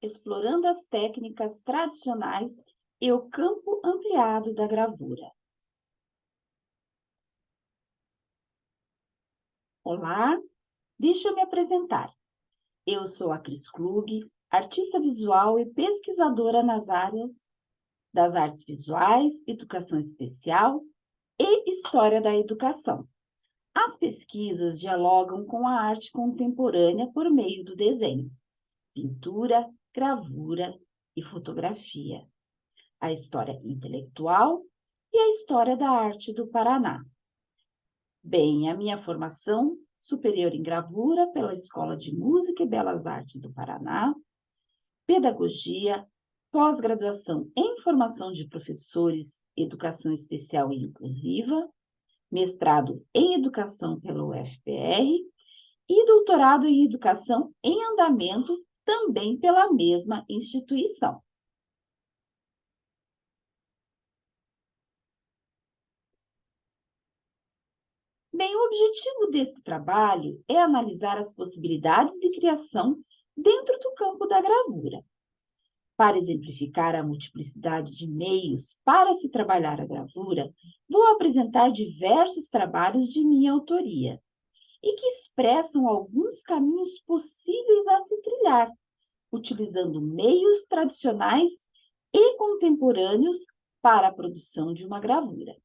explorando as técnicas tradicionais e o campo ampliado da gravura. Olá, deixa eu me apresentar. Eu sou a Cris Klug, artista visual e pesquisadora nas áreas das artes visuais, educação especial e história da educação. As pesquisas dialogam com a arte contemporânea por meio do desenho, pintura, gravura e fotografia, a história intelectual e a história da arte do Paraná. Bem, a minha formação superior em gravura pela Escola de Música e Belas Artes do Paraná, pedagogia, pós-graduação em formação de professores, educação especial e inclusiva, mestrado em educação pela UFPR e doutorado em educação em andamento também pela mesma instituição. Bem, o objetivo desse trabalho é analisar as possibilidades de criação dentro do campo da gravura. Para exemplificar a multiplicidade de meios para se trabalhar a gravura, vou apresentar diversos trabalhos de minha autoria e que expressam alguns caminhos possíveis a se trilhar, utilizando meios tradicionais e contemporâneos para a produção de uma gravura.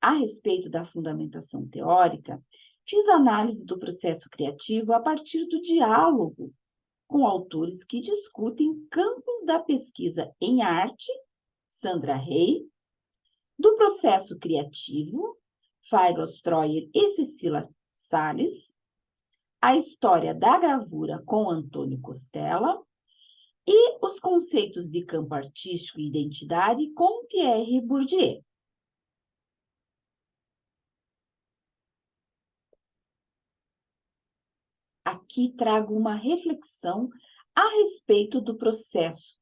A respeito da fundamentação teórica, fiz análise do processo criativo a partir do diálogo com autores que discutem campos da pesquisa em arte, Sandra Rey, do processo criativo, Feigl Stroyer e Cecília Salles, a história da gravura com Antônio Costella e os conceitos de campo artístico e identidade com Pierre Bourdieu. Aqui trago uma reflexão a respeito do processo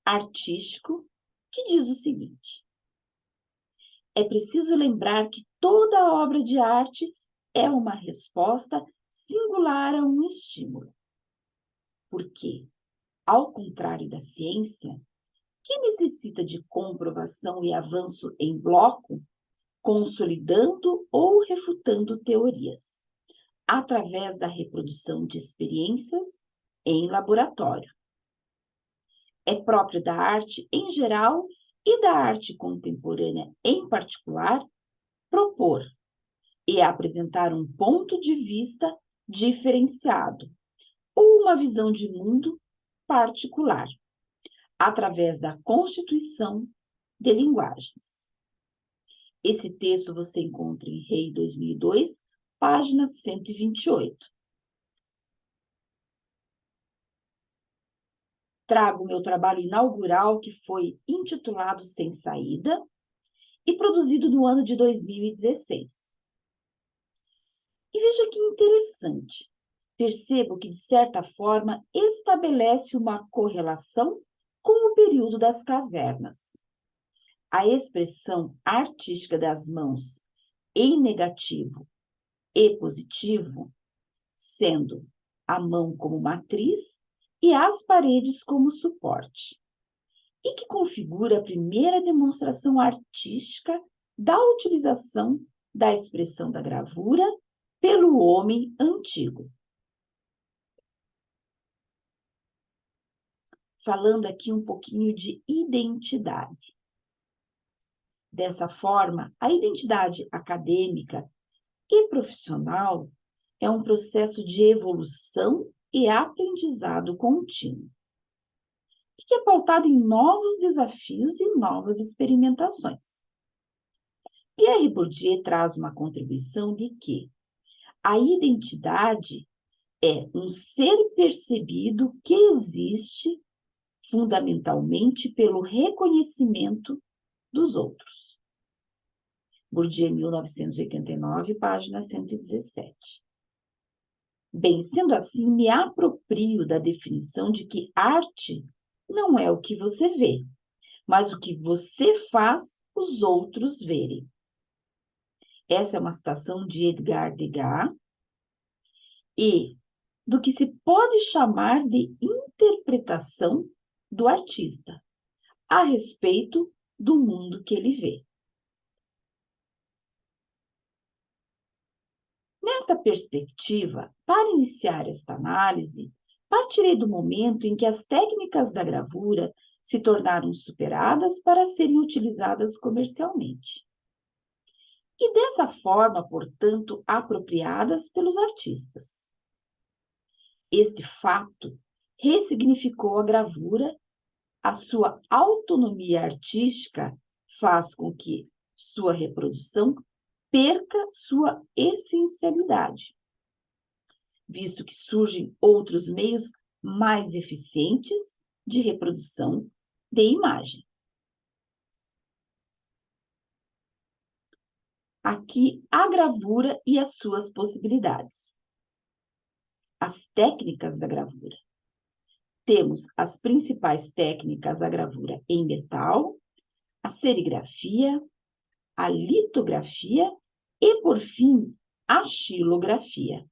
artístico, que diz o seguinte: é preciso lembrar que toda obra de arte é uma resposta singular a um estímulo. Porque, ao contrário da ciência, que necessita de comprovação e avanço em bloco, consolidando ou refutando teorias, através da reprodução de experiências em laboratório. É próprio da arte em geral e da arte contemporânea em particular propor e apresentar um ponto de vista diferenciado ou uma visão de mundo particular, através da constituição de linguagens. Esse texto você encontra em Rey 2002, página 128. Trago meu trabalho inaugural, que foi intitulado Sem Saída, e produzido no ano de 2016. E veja que interessante. Percebo que, de certa forma, estabelece uma correlação com o período das cavernas. A expressão artística das mãos em negativo e positivo, sendo a mão como matriz e as paredes como suporte, e que configura a primeira demonstração artística da utilização da expressão da gravura pelo homem antigo. Falando aqui um pouquinho de identidade. Dessa forma, a identidade acadêmica e profissional é um processo de evolução e aprendizado contínuo, e que é pautado em novos desafios e novas experimentações. Pierre Bourdieu traz uma contribuição de que a identidade é um ser percebido que existe fundamentalmente pelo reconhecimento dos outros. Bourdieu, 1989, página 117. Bem, sendo assim, me aproprio da definição de que arte não é o que você vê, mas o que você faz os outros verem. Essa é uma citação de Edgar Degas, e do que se pode chamar de interpretação do artista a respeito do mundo que ele vê. Nesta perspectiva, para iniciar esta análise, partirei do momento em que as técnicas da gravura se tornaram superadas para serem utilizadas comercialmente. E dessa forma, portanto, apropriadas pelos artistas. Este fato ressignificou a gravura, a sua autonomia artística faz com que sua reprodução perca sua essencialidade, visto que surgem outros meios mais eficientes de reprodução de imagem. Aqui a gravura e as suas possibilidades. As técnicas da gravura. Temos as principais técnicas da gravura em metal, a serigrafia, a litografia e, por fim, a xilografia.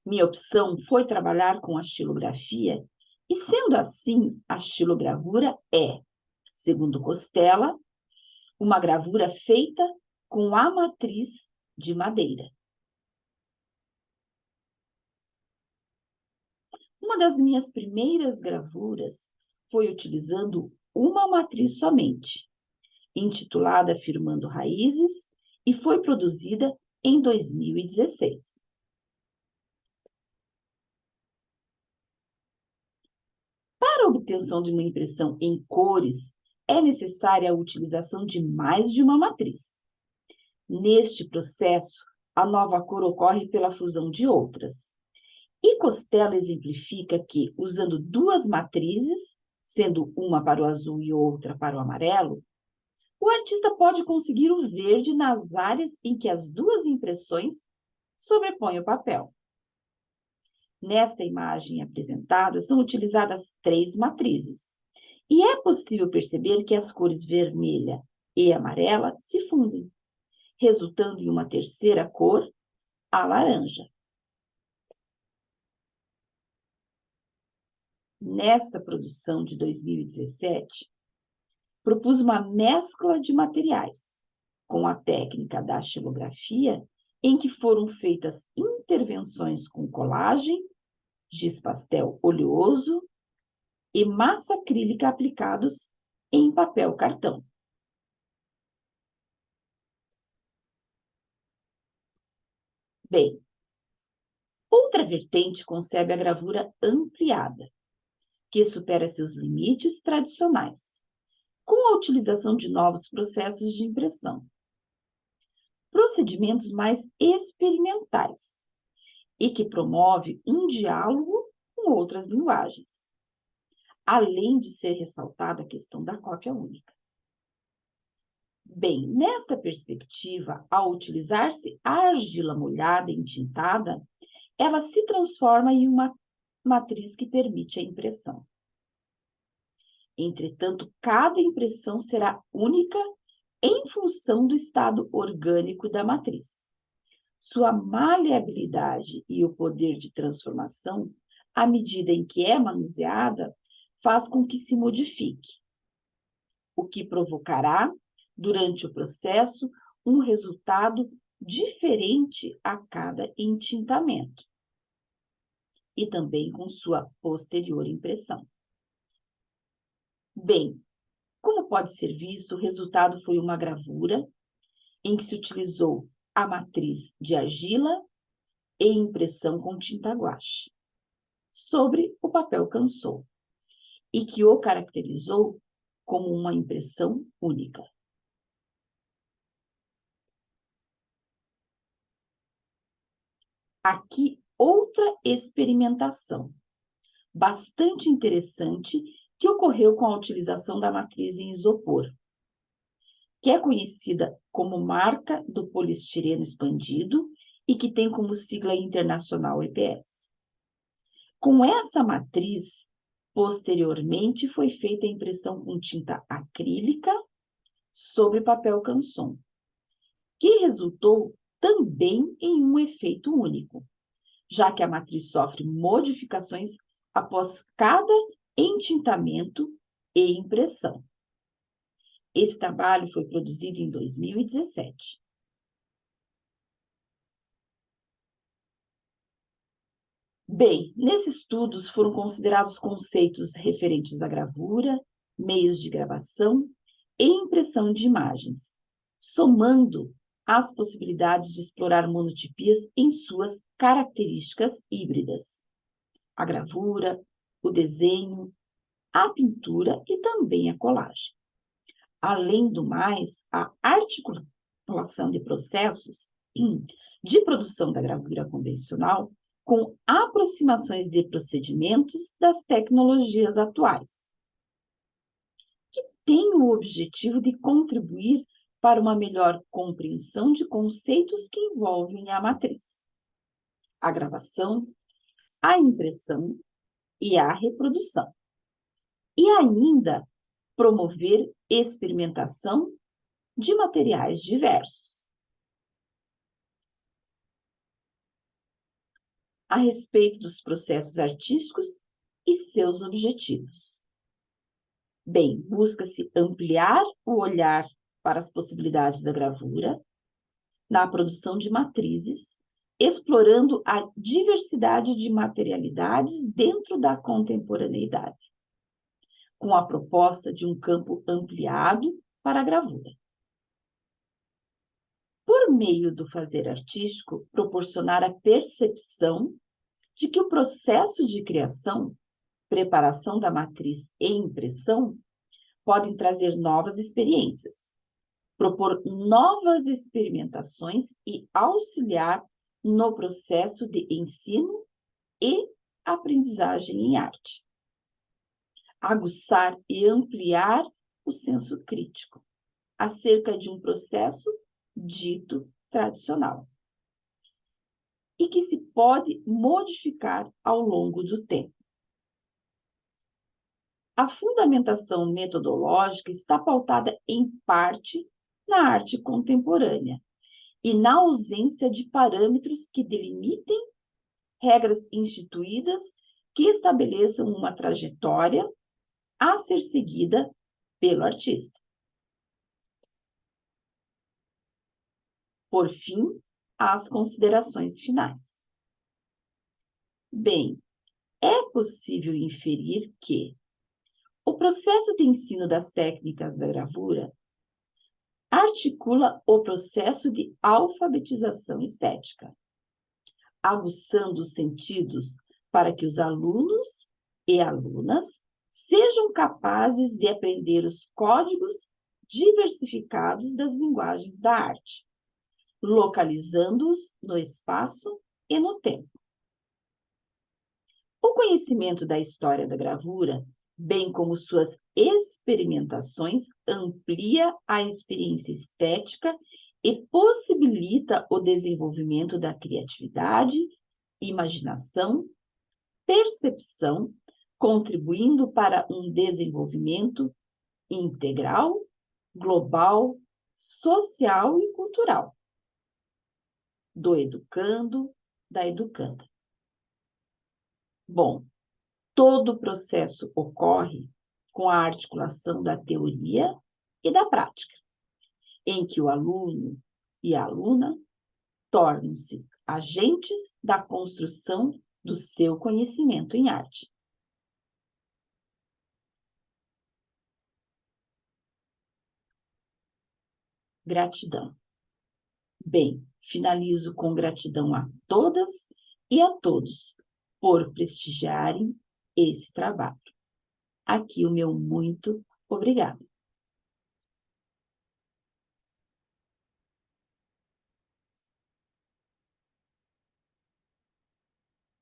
Minha opção foi trabalhar com a xilografia e, sendo assim, a xilogravura é, segundo Costella, uma gravura feita com a matriz de madeira. Uma das minhas primeiras gravuras foi utilizando uma matriz somente, intitulada Firmando Raízes, e foi produzida em 2016. Para a obtenção de uma impressão em cores, é necessária a utilização de mais de uma matriz. Neste processo, a nova cor ocorre pela fusão de outras. E Costella exemplifica que, usando duas matrizes, sendo uma para o azul e outra para o amarelo, o artista pode conseguir o verde nas áreas em que as duas impressões sobrepõem o papel. Nesta imagem apresentada, são utilizadas 3 matrizes, e é possível perceber que as cores vermelha e amarela se fundem, resultando em uma terceira cor, a laranja. Nesta produção de 2017, propus uma mescla de materiais, com a técnica da xilografia, em que foram feitas intervenções com colagem, giz pastel oleoso e massa acrílica aplicados em papel cartão. Bem, outra vertente concebe a gravura ampliada, que supera seus limites tradicionais, com a utilização de novos processos de impressão. Procedimentos mais experimentais e que promove um diálogo com outras linguagens, além de ser ressaltada a questão da cópia única. Bem, nesta perspectiva, ao utilizar-se a argila molhada e entintada, ela se transforma em uma matriz que permite a impressão. Entretanto, cada impressão será única em função do estado orgânico da matriz. Sua maleabilidade e o poder de transformação, à medida em que é manuseada, faz com que se modifique, o que provocará, durante o processo, um resultado diferente a cada entintamento, e também com sua posterior impressão. Bem, como pode ser visto, o resultado foi uma gravura em que se utilizou a matriz de argila e impressão com tinta guache sobre o papel canson, e que o caracterizou como uma impressão única. Aqui, outra experimentação bastante interessante que ocorreu com a utilização da matriz em isopor, que é conhecida como marca do poliestireno expandido e que tem como sigla internacional EPS. Com essa matriz, posteriormente foi feita a impressão com tinta acrílica sobre papel canson, que resultou também em um efeito único, já que a matriz sofre modificações após cada entintamento e impressão. Esse trabalho foi produzido em 2017. Bem, nesses estudos foram considerados conceitos referentes à gravura, meios de gravação e impressão de imagens, somando as possibilidades de explorar monotipias em suas características híbridas. A gravura, o desenho, a pintura e também a colagem. Além do mais, a articulação de processos de produção da gravura convencional com aproximações de procedimentos das tecnologias atuais, que têm o objetivo de contribuir para uma melhor compreensão de conceitos que envolvem a matriz, a gravação, a impressão e a reprodução. E ainda promover experimentação de materiais diversos. A respeito dos processos artísticos e seus objetivos. Bem, busca-se ampliar o olhar para as possibilidades da gravura na produção de matrizes, explorando a diversidade de materialidades dentro da contemporaneidade, com a proposta de um campo ampliado para a gravura. Por meio do fazer artístico, proporcionar a percepção de que o processo de criação, preparação da matriz e impressão podem trazer novas experiências, propor novas experimentações e auxiliar no processo de ensino e aprendizagem em arte. Aguçar e ampliar o senso crítico acerca de um processo dito tradicional e que se pode modificar ao longo do tempo. A fundamentação metodológica está pautada em parte na arte contemporânea e na ausência de parâmetros que delimitem regras instituídas que estabeleçam uma trajetória a ser seguida pelo artista. Por fim, as considerações finais. Bem, é possível inferir que o processo de ensino das técnicas da gravura articula o processo de alfabetização estética, aguçando os sentidos para que os alunos e alunas sejam capazes de aprender os códigos diversificados das linguagens da arte, localizando-os no espaço e no tempo. O conhecimento da história da gravura, bem como suas experimentações, amplia a experiência estética e possibilita o desenvolvimento da criatividade, imaginação, percepção, contribuindo para um desenvolvimento integral, global, social e cultural do educando, da educanda. Bom, todo o processo ocorre com a articulação da teoria e da prática, em que o aluno e a aluna tornam-se agentes da construção do seu conhecimento em arte. Gratidão. Bem, finalizo com gratidão a todas e a todos por prestigiarem esse trabalho. Aqui o meu muito obrigado.